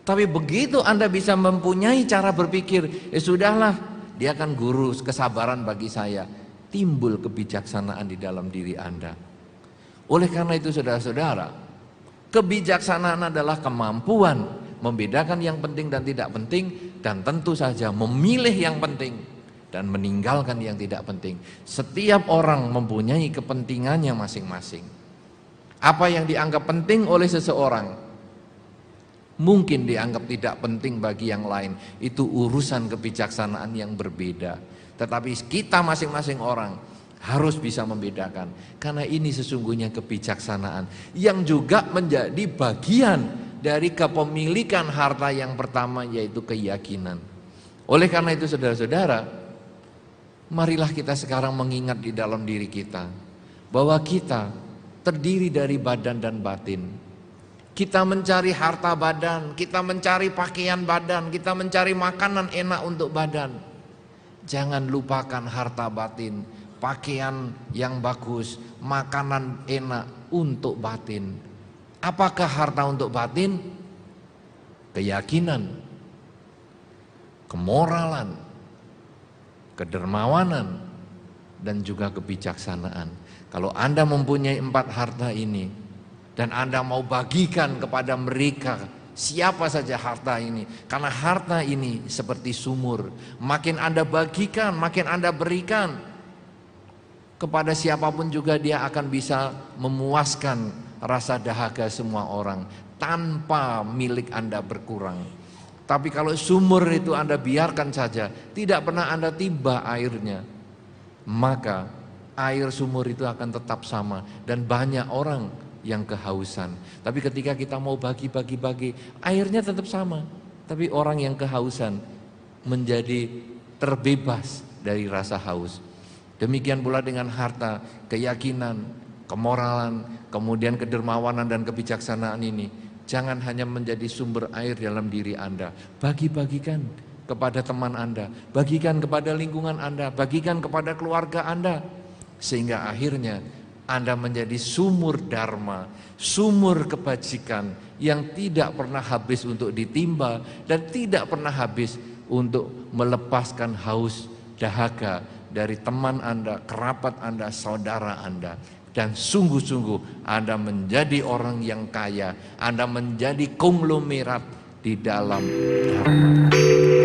Tapi begitu Anda bisa mempunyai cara berpikir, sudahlah, dia kan guru kesabaran bagi saya, timbul kebijaksanaan di dalam diri Anda. Oleh karena itu saudara-saudara, kebijaksanaan adalah kemampuan membedakan yang penting dan tidak penting, dan tentu saja memilih yang penting dan meninggalkan yang tidak penting. Setiap orang mempunyai kepentingannya masing-masing. Apa yang dianggap penting oleh seseorang mungkin dianggap tidak penting bagi yang lain. Itu urusan kebijaksanaan yang berbeda. Tetapi kita masing-masing orang harus bisa membedakan. Karena ini sesungguhnya kebijaksanaan yang juga menjadi bagian dari kepemilikan harta yang pertama, yaitu keyakinan. Oleh karena itu saudara-saudara, marilah kita sekarang mengingat di dalam diri kita bahwa kita terdiri dari badan dan batin. Kita mencari harta badan, kita mencari pakaian badan, kita mencari makanan enak untuk badan. Jangan lupakan harta batin, pakaian yang bagus, makanan enak untuk batin. Apakah harta untuk batin? Keyakinan, kemoralan, kedermawanan, dan juga kebijaksanaan. Kalau Anda mempunyai 4 harta ini dan Anda mau bagikan kepada mereka, siapa saja harta ini, karena harta ini seperti sumur, makin Anda bagikan, makin Anda berikan kepada siapapun juga, dia akan bisa memuaskan rasa dahaga semua orang tanpa milik Anda berkurang. Tapi kalau sumur itu Anda biarkan saja, tidak pernah Anda timba airnya, maka air sumur itu akan tetap sama dan banyak orang yang kehausan. Tapi ketika kita mau bagi, airnya tetap sama, tapi orang yang kehausan menjadi terbebas dari rasa haus. Demikian pula dengan harta, keyakinan, kemoralan, kemudian kedermawanan dan kebijaksanaan ini. Jangan hanya menjadi sumber air dalam diri Anda. Bagi-bagikan kepada teman Anda, bagikan kepada lingkungan Anda, bagikan kepada keluarga Anda. Sehingga akhirnya Anda menjadi sumur dharma, sumur kebajikan yang tidak pernah habis untuk ditimba dan tidak pernah habis untuk melepaskan haus dahaga dari teman Anda, kerabat Anda, saudara Anda. Dan sungguh-sungguh Anda menjadi orang yang kaya, Anda menjadi konglomerat di dalam dharma.